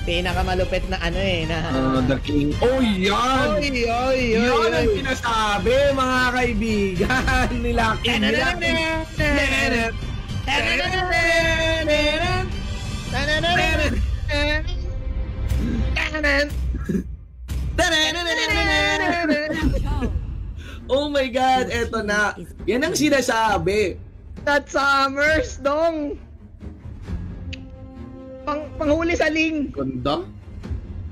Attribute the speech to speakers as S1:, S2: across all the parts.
S1: pinakamalupit na ano na
S2: The King. Oh, yan! Yan ang pinasabi, mga kaibigan nila King. Oh my God, eto na. Yan ang sinasabi.
S1: That Summers, dong. Panghuli sa ling.
S2: Ganda.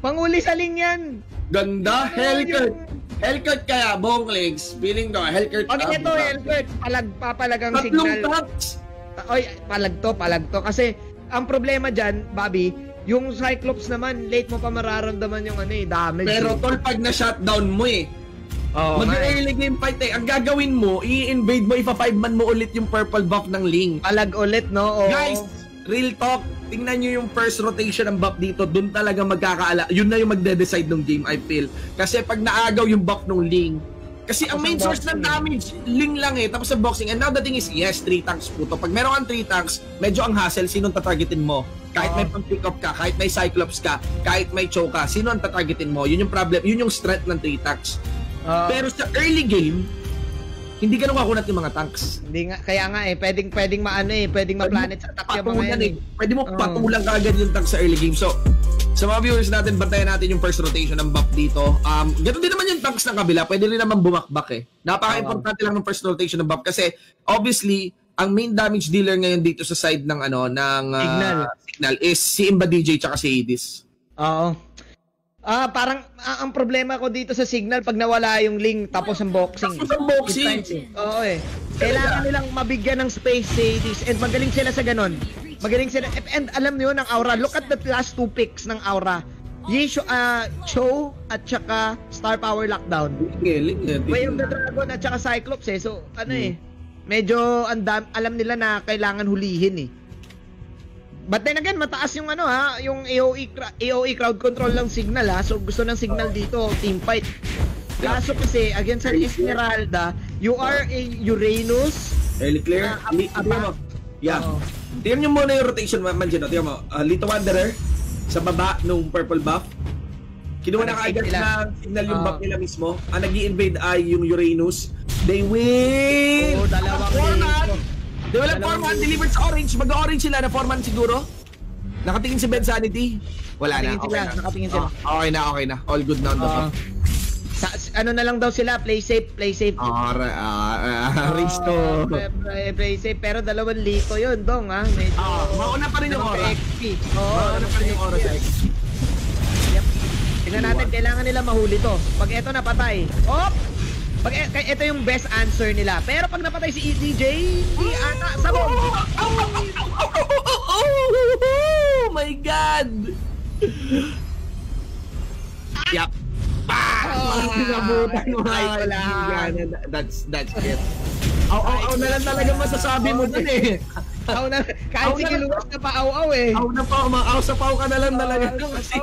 S1: Panghuli sa ling yan.
S2: Ganda. Hellcurt. Hellcurt kaya, Bong Legs. Feeling ko, Hellcurt.
S1: Okay, ito, Hellcurt. Papalagang signal.
S2: Tatlong taps.
S1: Oy, palag to. Kasi, ang problema dyan, Bobby, yung Cyclops naman, late mo pa mararamdaman yung damage.
S2: Pero tol, pag na-shutdown mo mag-early game fight ang gagawin mo, i-invade mo, ipa-5-man mo ulit yung purple buff ng Ling.
S1: Palag ulit, no? Oh.
S2: Guys, real talk, tingnan nyo yung first rotation ng buff dito, dun talaga magkakaala. Yun na yung magde-decide ng game, I feel. Kasi pag naagaw yung buff ng Ling, kasi ang main source ng damage, Ling lang tapos sa boxing. And now the thing is, yes, 3 tanks po to. Pag meron kang 3 tanks, medyo ang hassle, sinong tatargetin mo? Kahit may pang-pick up ka, kahit may Cyclops ka, kahit may choke ka, sino ang tatargetin mo? Yun yung problem, yun yung strength ng 3 tanks. Pero sa early game, hindi ganun kakunat yung mga tanks.
S1: Hindi nga, kaya nga pwedeng pwedeng ma-planet sa attack yung mga yan
S2: Pwede mo patulang kagad yung tanks sa early game. So, sa mga viewers natin, bantayan natin yung first rotation ng buff dito. Ganun din naman yung tanks ng kabila, pwede rin naman bumakbak Napaka-importante lang ng first rotation ng buff kasi obviously, ang main damage dealer ngayon dito sa side ng Signal is si Imba DJ tsaka si Hades.
S1: Oo. Parang ang problema ko dito sa Signal pag nawala yung Ling tapos ang boxing. Oo Kailangan nilang mabigyan ng space si Hades and magaling sila sa ganon. Magaling sila and alam niyo ng Aura, look at the last 2 picks ng Aura. Cho at saka Star Power Lockdown. Way of the Dragon at saka Cyclops So medyo alam nila na kailangan hulihin But then again, mataas yung yung AOE crowd control ng Signal So gusto ng Signal dito, team fight. Kaso kasi against sa Esmeralda, you are a Uranus.
S2: Early clear. Tingnan nyo muna yung rotation man dyan. Tingnan mo, Little Wanderer sa baba nung purple buff. Kinuha na kaagad ng Signal yung buff nila mismo. Ang nag-i-invade ay yung Uranus. They win!
S1: Dalawang
S2: Di wala Foreman delivered sa orange. Mag-orange sila na Foreman siguro. Nakatingin si Ben Sanity. Wala na.
S1: Nakatingin sila.
S2: Okay na. All good na on the top.
S1: Ano na lang daw sila, play safe.
S2: Risto.
S1: Play safe, pero 2 lito yun, dong Medyo
S2: mauna pa rin yung aura.
S1: Mauna pa rin yung aura sa XP. Yep. Tingnan natin, kailangan nila mahuli to. Pag eto napatay, pag ito yung best answer nila. Pero pag napatay si DJ, hindi ata sabog.
S2: Oh my God! Yep. That's it. Aw na lang talaga masasabi mo dun
S1: Kahit si Kiluwas na pa-aw-aw
S2: Aw sa paw ka na lang talaga. Kasi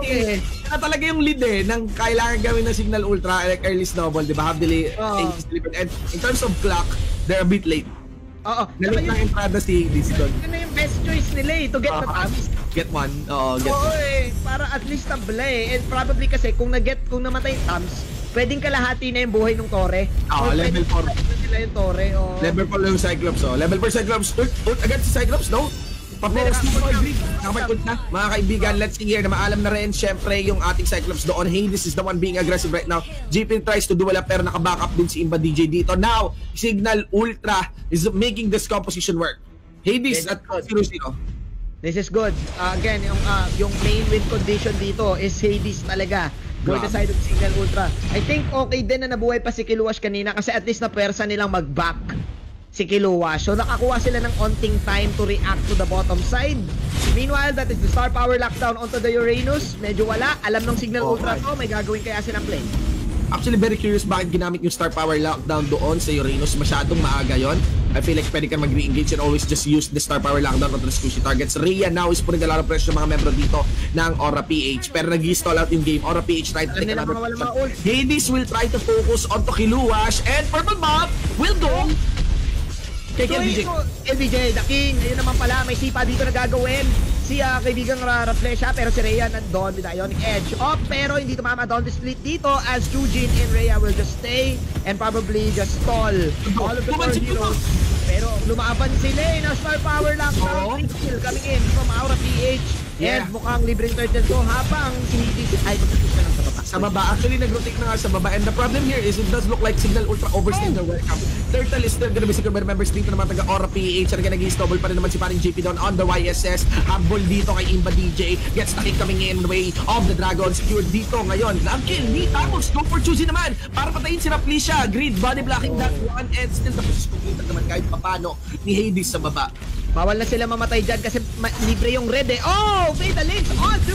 S2: talaga yung lead ng kailangan gawin ng Signal Ultra like early snowball, di ba? Have delay delivered. And in terms of clock, they're a bit late. Nalit ng entrada si Hades doon.
S1: Yun na yung best choice nila to get the Tams.
S2: Get one.
S1: Para at least tabla And probably kasi kung namatay yung Tams, pwedeng kalahati na yung buhay ng Torre.
S2: Level 4.
S1: Nila yung Torre.
S2: Level 4 yung Cyclops. Level 4 Cyclops. Ult agad si Cyclops, no? Nakapag-ult na. Mga kaibigan, let's see here na maalam na rin syempre yung ating Cyclops doon. Hades is the one being aggressive right now. JP tries to duel up pero naka-backup din si Imba DJ dito. Now, Signal Ultra is making this composition work. Hades at 0-0.
S1: This is good. Again, yung main win condition dito is Hades talaga. For the side of Signal Ultra. I think okay din na nabuhay pa si Kiluwas kanina kasi at least na pwersa nilang mag-back si Kiluwas. So nakakuha sila ng onting time to react to the bottom side. Meanwhile, that is the Star Power Lockdown onto the Uranus. Medyo wala. Alam ng Signal Ultra to, may gagawin kaya silang play.
S2: Actually, very curious bakit ginamit yung Star Power Lockdown doon sa Uranus. Masyadong maaga yon. I feel like pwede ka mag-re-engage and always just use the Star Power Lockdown onto the squishy targets. Rhea now is putting a lot of pressure sa mga membro dito ng Aura PH. Pero nag-stall out yung game. Aura PH try to take another position. Hades will try to focus onto Kiluwas and Purple Mob will go kay LBJ.
S1: LBJ, the King. Ayun naman pala, may sipa dito na gagawin. si kaibigang Raraflesh pero si Rhea nandun with Ionic Edge. Pero hindi tumama down the split dito as Chujin and Rhea will just stay and probably just stall all of the 4 heroes. Pero lumaban sila na star power lang. Kill coming in from Aura PH. And mukhang libreng turtle to habang si Hades ay magkakita ng sa baba.
S2: Sa baba. Actually, nag-rotate na nga sa baba. And the problem here is it does look like Signal Ultra overstayed their welcome. Turtle is still gonna be secure by members dito naman taga Aura PH. Talaga nag-i-stobble pa rin naman si paring JP down on the YSS. Habol dito kay Imba DJ. Gets the kick coming in the way of the Dragon. Secured dito ngayon. Ang kill ni Tamos. Go for Chuzi naman. Para patayin si Rafflesia. Grid body blocking that one. And still the process completed naman kahit papano ni Hades sa baba.
S1: Bawal na sila mamatay dyan kasi libre yung red eh. Oh! Fatal Links! 1, 2,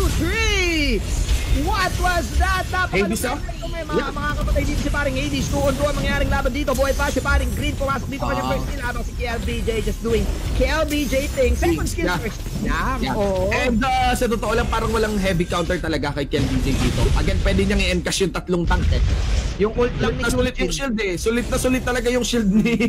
S1: 3! What was that?
S2: Hades ah?
S1: Mga kapatay dito si paring Hades. 2-on-2 ang mangyaring laban dito. Buhay pa si paring Green. Pumasok dito kanyang first kill habang si KLBJ just doing KLBJ thing. Second skill first. Oh.
S2: And sa totoo lang parang walang heavy counter talaga kay KLBJ dito. Again, pwede niyang i-encash yung 3 tank eh.
S1: Yung ult lang ni
S2: sulit yung shield eh. Sulit na sulit talaga yung shield ni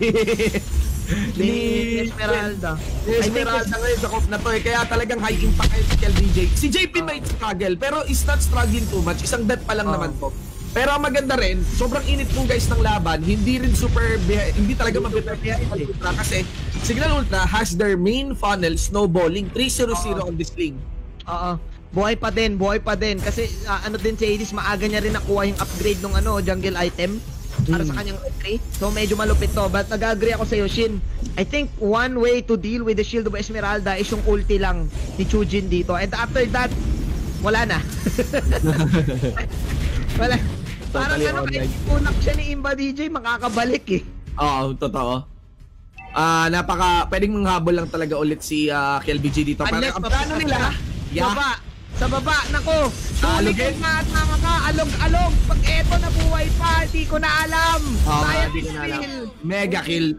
S1: Esmeralda.
S2: Esmeralda ngayon sa comp na to eh. Kaya talagang high impact si KLBJ. Si JP might struggle pero is not struggling too much. Isang death pa lang naman to. Pero ang maganda rin, sobrang init po guys ng laban. Hindi rin hindi talaga mabigat Ultra kasi Signal Ultra has their main funnel snowballing 3-0-0 on this lane.
S1: Buhay pa din kasi ano din si Hades, maaga niya rin nakuha yung upgrade ng jungle item para sa kanyang entry. So medyo malupit to, but nag-agree ako sa iyo Shin. I think one way to deal with the shield of Esmeralda is yung ulti lang ni Chujin dito, and after that wala na. Wala. Parang kahit unak siya ni Imba DJ makakabalik eh.
S2: Oo, totoo. Pwedeng manghabol lang talaga ulit si KLBJ dito.
S1: Unless
S2: ang plano nila,
S1: sa baba, nako. Sulit na at mga alog-alog. Pag eto na buhay pa, di ko na alam.
S2: Di ko na alam. Mega kill.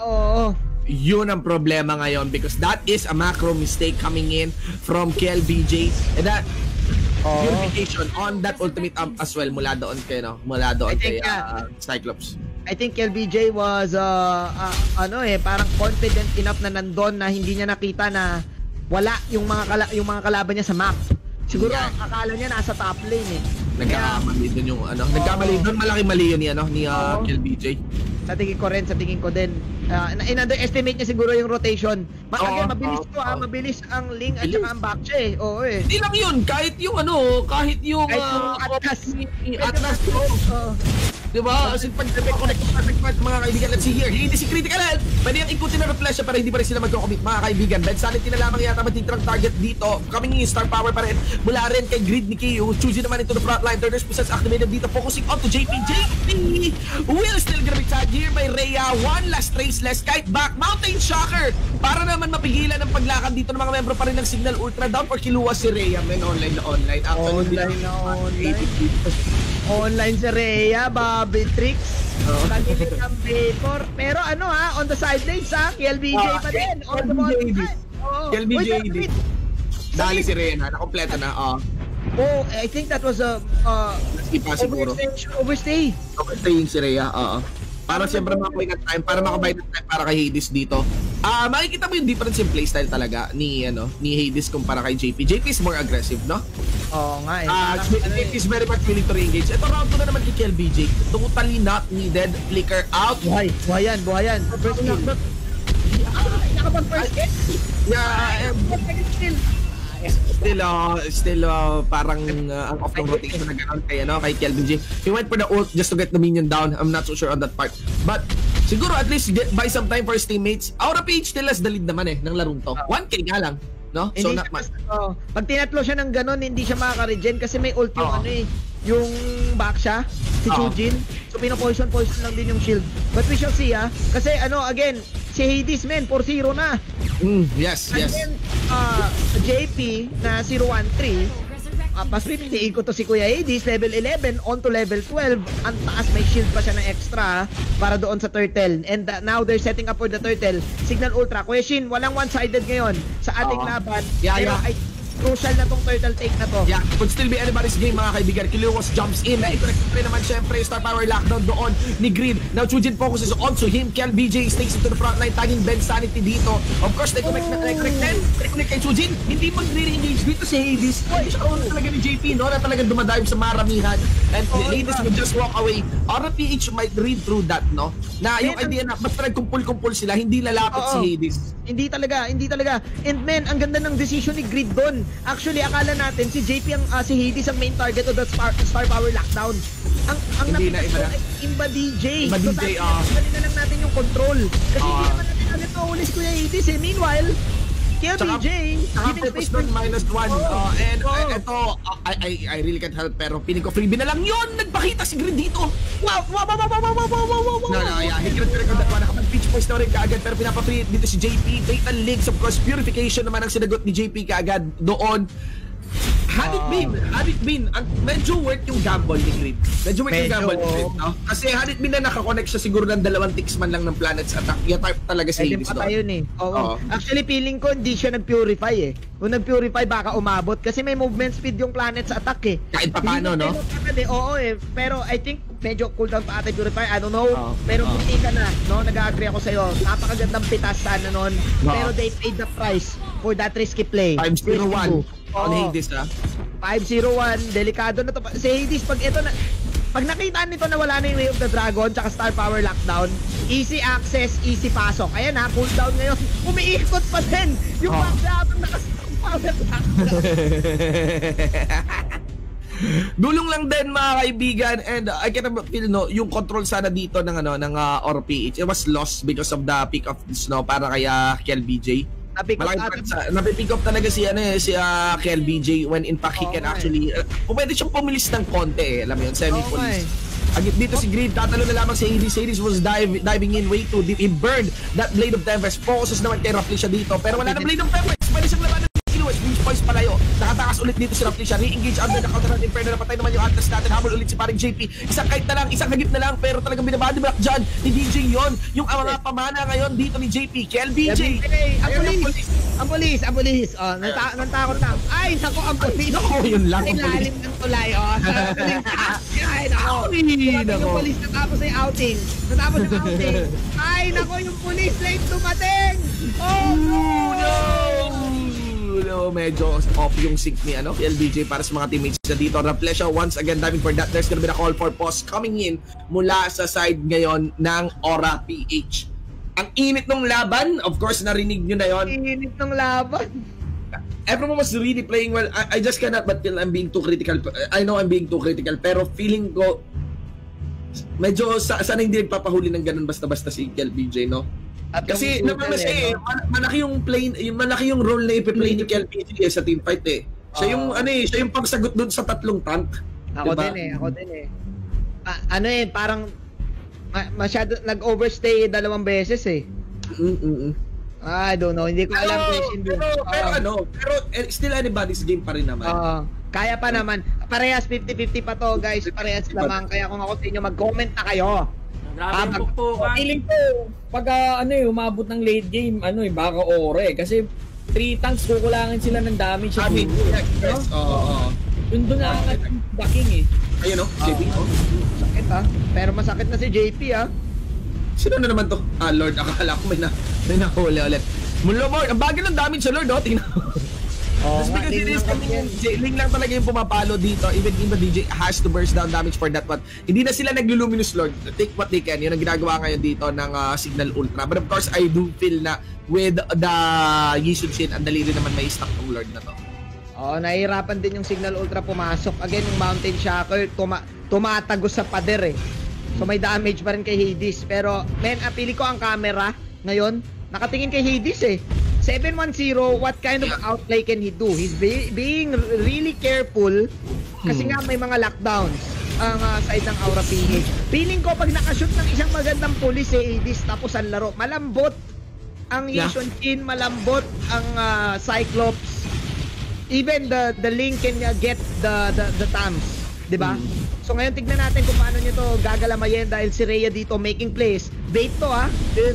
S1: Oo.
S2: Yun ang problema ngayon because that is a macro mistake coming in from KLBJ. And that purification on that ultimate as well mula doon kay Cyclops.
S1: I think KLBJ was parang confident enough na nandun na hindi niya nakita na wala yung mga kalaban niya sa map. Siguro akala niya nasa top lane eh.
S2: Nagkamali doon yung nagkamali doon, malaki mali yun ni KLBJ.
S1: Sa tingin ko din in-underestimate niya siguro yung rotation. Mabilis ang Ling at saka ang Baksha eh. Oo eh.
S2: Hindi lang yun, kahit yung Atlas. Diba? Kasi pag connect mga kaibigan, let's see here. Hindi si Critical Health. Pwede yung ikutin na Rafflesia para hindi pa rin sila magko-commit mga kaibigan. Ben Sanity na lamang yata matitirang target dito. Coming in star power pa rin. Mula rin kay Grid ni KU. Choosing naman into the front line. Turner's presence activated dito. Focusing on to JP. JP will still gonna be tagged here by Rhea. One last trace less. Kite back. Mountain Shocker. Para naman mapigilan ang paglakad dito ng mga membro pa rin ng Signal Ultra. Down for kiluwa si Rhea. Men, online na online. Online
S1: si Rhea, Bobby Tricks. Kagilit ang Vapor. Pero on the sidelines KLBJ pa din. On the ball.
S2: KLBJ. Dali si Rhea na. Nakompleto na.
S1: I think that was a overstay.
S2: Overstaying si Rhea. Para siyempre makabayad ng time, para kay Hades dito. Makikita mo yung difference in playstyle talaga ni Hades kumpara kay JP. JP is more aggressive, no?
S1: Oo nga eh.
S2: JP is very much willing to re-engage. Ito round 2 na naman kay KLBJ. Totally not needed. Flicker out.
S1: Buhayan. First kill. Nakapag-first kill?
S2: Still parang ang off ng rotation na gano'n kay KLBJ. He went for the ult just to get the minion down. I'm not so sure on that part. But siguro at least buy some time for his teammates. Aura PH still has the lead naman ng larong to. 1k nga lang. No? So not much.
S1: Pag tinatlo siya ng gano'n, hindi siya makaka-regen kasi may ult yung yung Baksha, si Chujin. So pino-poison lang din yung shield. But we shall see kasi again, si Hades 4-0 na.
S2: Yes.
S1: And then, JP na 0-1-3, pasipiliin ko to si Kuya Hades, level 11 on to level 12. Ang taas, may shield pa siya na extra para doon sa turtle. And now they're setting up for the turtle. Signal Ultra. Kuya Shin, walang one-sided ngayon sa ating laban. Pero crucial na tong turtle take na to.
S2: Yeah, could still be anybody's game mga kaibigan. Kiliwas jumps in. Naikorek rin naman syempre star power lockdown doon ni Green. Now Chujin focuses on to him. Kel BJ stays into the front line, tagging Ben Sanity dito. Of course, nai-connect kay Chujin. Hindi mag-re-engage dito si Hades. Hindi siya kauna talaga ni JP, no? Na talagang dumadive sa maramihan. And Hades would just walk away. RPH might read through that, no? Na yung idea na basta nagkumpul-kumpul sila, hindi lalapit si Hades.
S1: Hindi talaga. And man, ang ganda ng decision ni Grid doon. Actually, akala natin si JP si Hades ang main target of the star power lockdown. Ang napitas ko ay Imba DJ. So dali na lang natin yung control. Kasi hindi naman natin agad maulis Kuya Hades eh. Meanwhile, Kel BJ, giving space for
S2: -1. And ito, I really can't help pero piling ko freebie na lang yun. Nagpakita si Grid dito. Wow. No, yeah. He couldn't record that one. Nakapag-pitch points na rin kaagad pero pinapa-free dito si JP. Fatal Links, of course, Purification naman ang sinagot ni JP kaagad doon. Had it been, medyo worth yung gamble ni Grid. Medyo worth yung gamble ni Grid, no? Kasi had it been na nakakonect siya siguro ng 2 ticks man lang ng Planet's Attack, yung type talaga si Hades doon.
S1: Yun eh. Oo. Actually, feeling ko hindi siya nag-purify eh. Kung nag-purify, baka umabot. Kasi may movement speed yung Planet's Attack eh.
S2: Kahit pa paano, no?
S1: Oo eh. Pero I think medyo cooldown pa ata purify. I don't know. Pero hindi ka na, no? Nag-agree ako sa'yo. Napakagandang pitas sana nun. Pero they paid the price for that risky play.
S2: 5-0-1 on Hades, ha?
S1: 5-0-1. Delikado na to. Si Hades, pag nakita nito na wala na yung Way of the Dragon tsaka Star Power Lockdown, easy access, easy pasok. Ayan ha, cooldown ngayon. Umiikot pa din yung habang naka-Star Power Lockdown.
S2: Dulong lang din mga kaibigan, and I can feel yung control sana dito ng RPH. It was lost because of the pick of this, no, para kaya Kel BJ. Napipick up talaga si Kel BJ when in fact he can actually pwede siyang pumilis ng konti alam mo yun, semi-police. Dito si Grid, tatalo na lamang si Hades. Hades was diving in way too deep. He burned that Blade of Tempest. Focuses naman kay Rafflesia dito, pero wala na Blade of Tempest. Pwede siyang labanan ng Kilowatt. Beach Boys palayo. Nakatakas ulit dito si Rafflesia. Re-engage under the counter ng Inferno. Napatay naman yung Atlas natin. Habol ulit si paring JP. Isang kite na lang, isang hagip na lang, pero talagang binabody block dyan ni DJ yon. Yung mga pamana ngayon dito ni JP. Kel BJ.
S1: Ang polis. Oh, natakot na. Ay, nako, ang polis.
S2: Nako, yun lang.
S1: Ilalim ng tulay. Oh, ay, nako. Yung polis natapos na yung outing. Ay, nako, yung polis late dumating. Oh,
S2: no, medyo off yung sync ni LBJ para sa mga teammates na dito. Rafflesia once again diving for that. There's gonna be a call for pause coming in mula sa side ngayon ng Aura PH. Ang init ng laban, of course, narinig nyo na yon.
S1: Init ng laban.
S2: Everyone was really playing well. I just cannot but feel I'm being too critical. I know I'm being too critical, pero feeling ko medyo sana hindi nagpapahuli ng ganun basta-basta si Kel BJ, no? At kasi naman malaki yung malaki yung role na ipe-play ni Kel BJ sa team fight eh. Siya yung siya yung pagsagot doon sa 3 tank.
S1: Ako din eh. Parang masyado nag-overstay 2 beses eh. I don't know, hindi ko alam
S2: pero still anybody's game pa rin naman.
S1: Kaya pa naman. Parehas 50-50 pa to, guys. Parehas lamang. Kaya kung ako sa inyo, mag-comment na kayo.
S3: Grabe po. Feeling ko pag umabot ng late game, baka ore kasi 3 tanks kukulangan sila ng damage.
S2: Yes.
S3: Doon na ang backing eh.
S2: Ayun JP.
S1: Sakit pero masakit na si JP
S2: Sino na naman to? Lord, akala ko may nahuli ulit. Lord, ang bagay ng damage sa Lord, tingnan. Just because it is Ling lang talaga yung pumapalo dito. Even the DJ has to burst down damage for that one. Hindi na sila naglu-luminous Lord. Take what they can. Yun ang ginagawa ngayon dito ng Signal Ultra. But of course, I do feel na with the Yisun Shin, ang dali rin naman may stack ng Lord na to.
S1: Nahihirapan din yung Signal Ultra pumasok. Again, yung Mountain Shackle, tumatagos sa pader eh. So may damage pa rin kay Hades. Pero, pili ko ang camera ngayon. Nakatingin kay Hades eh. 710, what kind of outplay can he do? He's being really careful kasi nga may mga lockdowns ang side ng Aura PH. Feeling ko pag nakashoot ng isang magandang pulis Hades tapos ang laro, malambot ang Yisun Shin, malambot ang Cyclops. Even the Link can get the Tams. Di ba? So ngayon tignan natin kung paano nyo to gagalamayin dahil si Rhea dito making plays. Bait to ha.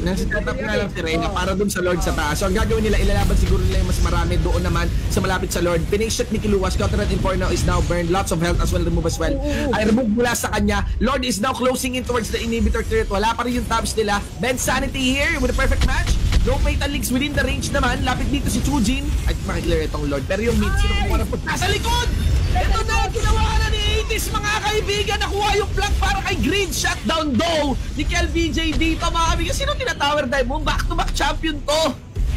S2: Nasa-set up nga lang si Reyna para dun sa Lord sa taas. So ang gagawin nila, ilalaban siguro nila yung mas marami doon naman sa malapit sa Lord. Pinake-shot ni Kiluwas. Counter-Red Inferno is now burned. Lots of health as well, remove as well. Ay remove mula sa kanya. Lord is now closing in towards the inhibitor turret. Wala pa rin yung tabs nila. Ben Sanity here with a perfect match. No fatal links within the range naman. Lapit dito si Chujin. Ay, makikilare itong Lord. Pero yung mid, sino kumuha ng punta sa likod? Ito na, ginawa na ni 80s mga kaibigan. Nakuha yung flank para kay Green. Shutdown daw ni KelVJ dito mga kaibigan. Sino tinatower dive mo? Back-to-back champion to.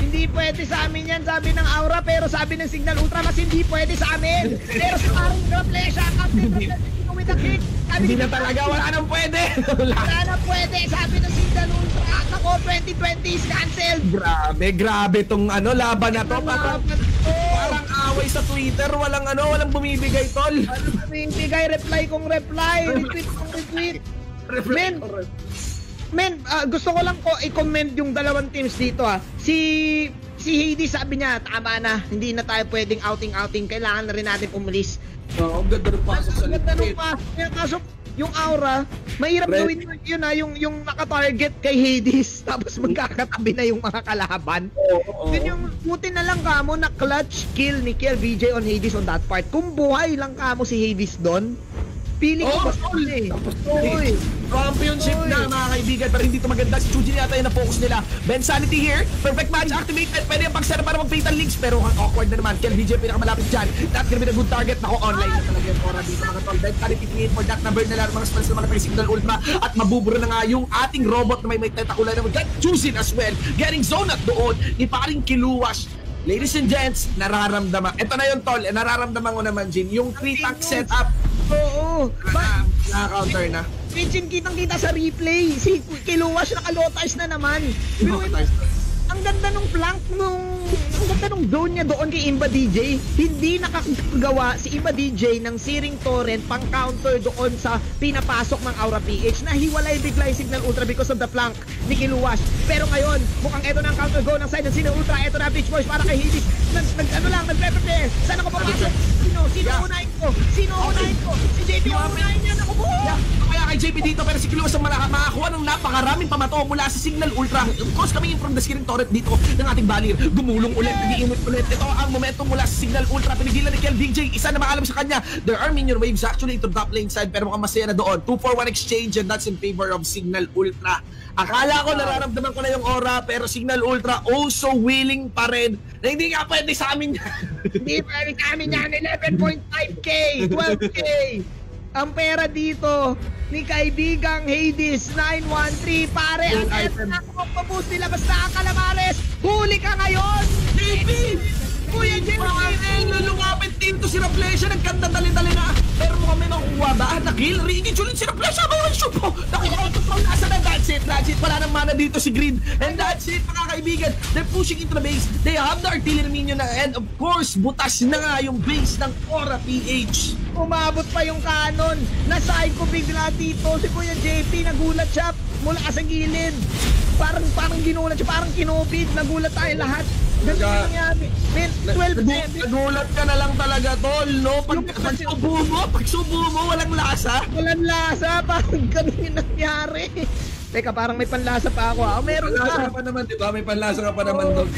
S1: Hindi pwede sa amin yan, sabi ng Aura, pero sabi ng Signal Ultra, mas hindi pwede sa amin. Pero sa parang Graplesha, Captain Graplesha with a kick.
S2: Hindi na talaga, wala nang pwede.
S1: Wala na pwede, sabi ng Signal Ultra. Ako, 2020 is cancelled.
S2: Grabe tong laban na to. Parang away sa Twitter, walang bumibigay tol.
S1: Walang bumibigay, reply kong reply, retweet kong retweet. Men, gusto ko lang i-comment yung dalawang teams dito ha. Si Hades sabi niya, tama na, hindi na tayo pwedeng outing, kailangan na rin natin umalis.
S2: Oo, ang ganda ng pasok sa
S1: lipid. Kaso yung Aura, mahirap gawin yun ha, yung naka-target kay Hades, tapos magkakatabi na yung mga kalaban. Yun yung buti na lang kamo na clutch kill ni KelVJ on Hades on that part. Kung buhay lang kamo si Hades doon, pili ko ba
S2: championship na mga kaibigan, pero hindi ito maganda. Si Chujin yata yung na-focus nila. Ben Sanity here, perfect match activated. Pwede yung pagsara para mag-fatal links, pero ang awkward na naman. KelVJ pinakamalapit dyan. That's gonna be a good target. Nako, online na talaga yung Aura dito mga tol. Ben Sanity create for that number na lang mga spells ng mga Signal Ultra at mabubura na nga yung ating robot na may tentacular na mag-get Chujin as well. Getting zone at doon ni paring Kiluwas. Ladies and gents, nararamdaman. Ito na yung tol, nararamdaman ko naman, Jin. Yung 3-tank setup.
S1: Oo.
S2: Naka-counter na.
S1: Kitchen kitang-kita sa replay. Si Kiluwas naka-low-ties na naman. Ang ganda nung flank ang ganda nung zone niya doon kay Imba DJ. Hindi nakagawa si Imba DJ ng Searing Torrent pang counter doon sa pinapasok ng Aura PH. Nahiwalay bigla yung Signal Ultra because of the flank ni Kiluwas. Pero ngayon, mukhang eto na ang counter go ng side ng Signal Ultra. Eto na Beach Boys para kay Hades. Nag-prepare. Saan ako papasok? Sino unahin ko? Si JP unahin niya. Naku po!
S2: Kaya kay JP dito, pero si Kiluwas ang makakuha ng napakaraming pamato mula sa Signal Ultra. Of course, coming in from the Searing Torrent dito ng ating Balir. Gumulong ulit, nag-iinit ulit. Ito ang momentum mula sa Signal Ultra. Pinigilan ni KelVJ. Isa na maalam sa kanya. There are minion waves actually into top lane side, pero mukhang masaya na doon. 2-4-1 exchange, and that's in favor of Signal Ultra. Akala ko nararamdaman ko na yung Aura, pero Signal Ultra also willing pa rin na hindi nga pwede sa amin yan.
S1: Hindi pwede sa amin yan. 11.5k, 12k. Ang pera dito ni kaibigang Hades 913, pare. Ang item na kumapaboost nila basta ang Calamares. Huli ka ngayon!
S2: JP!
S1: Kuya JP!
S2: Lumapit dito si Raplesha, nagkanta dali-dali na. Pero mukhang may makukuha ba? Nakill, Ricky Julin si Raplesha, may one shoot po. Nakuha ito from nasa na, that's it. Wala nang mana dito si Green. And that's it mga kaibigan. They're pushing into the base. They have the artillery minion na, and of course, butas na nga yung base ng Aura PH.
S1: Umabot pa yung cannon. Naside ko bigla dito. Si Kuya JP nagulat siya mula sa gilid. Parang ginulat siya, parang kinopid. Nagulat tayo lahat. Ganito yung nangyari. Men, 12-7.
S2: Nagulat ka na lang talaga, tol, no? Pagsubo mo, walang lasa.
S1: Walang lasa, parang ganun yung nangyari. Teka, parang may panlasa pa ako ha. Meron ka.
S2: Panlasa pa naman, diba? May panlasa ka pa naman, dog.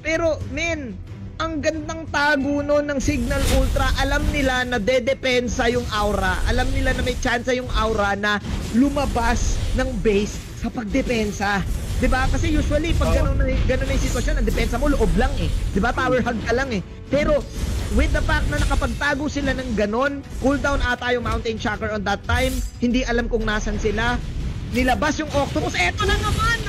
S1: Pero, men, ang gandang tago nun ng Signal Ultra. Alam nila na dedepensa yung Aura. Alam nila na may chance yung Aura na lumabas ng base sa pagdepensa. Diba? Kasi usually, pag ganun na yung sitwasyon, ang depensa mo, loob lang eh. Diba? Tower hug ka lang eh. Pero, with the fact na nakapagtago sila ng ganon, cooldown ata yung Mountain Chakra on that time, hindi alam kung nasan sila, nilabas yung Octopus, eto na naman!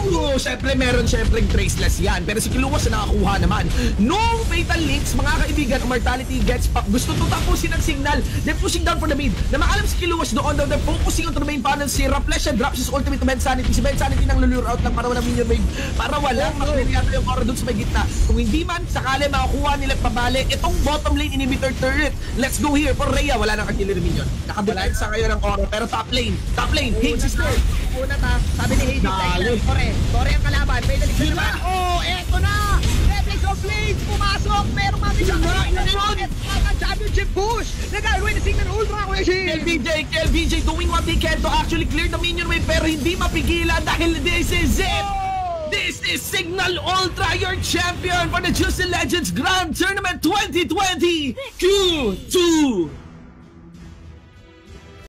S2: Oo, syempre meron traceless yan. Pero si Kiluwas na nakakuha naman. No fatal links, mga kaibigan. Mortality gets up. Gusto to tapusin ang signal. They're pushing down for the mid. Na maalam si Kiluwas doon daw. They're focusing on the main panel. Si Raplesha drops his ultimate to Ben Sanity. Si Ben Sanity nang lulure out lang para walang minion wave. Para walang makilin yata yung Aura doon sa may gitna. Kung hindi man, sakali makakuha nila pabali. Itong bottom lane inhibitor turret. Let's go here. For Rhea, wala nang killer minion. Nakabulayan sa kayo ng Aura. Pero top lane, Hades is there.
S1: Una ta, sabi ni Hades, Tore ang kalaban, may dalig na naman. Oh, eto na! Reflex of Blades, pumasok, merong mabigyan. Urgent push! Nagagawin na Signal Ultra, Kuya Shin!
S2: KLBJ doing what they can to actually clear the minion wave pero hindi mapigilan dahil this is it! This is Signal Ultra, your champion for the Juicy Legends Grand Tournament 2020 Q2!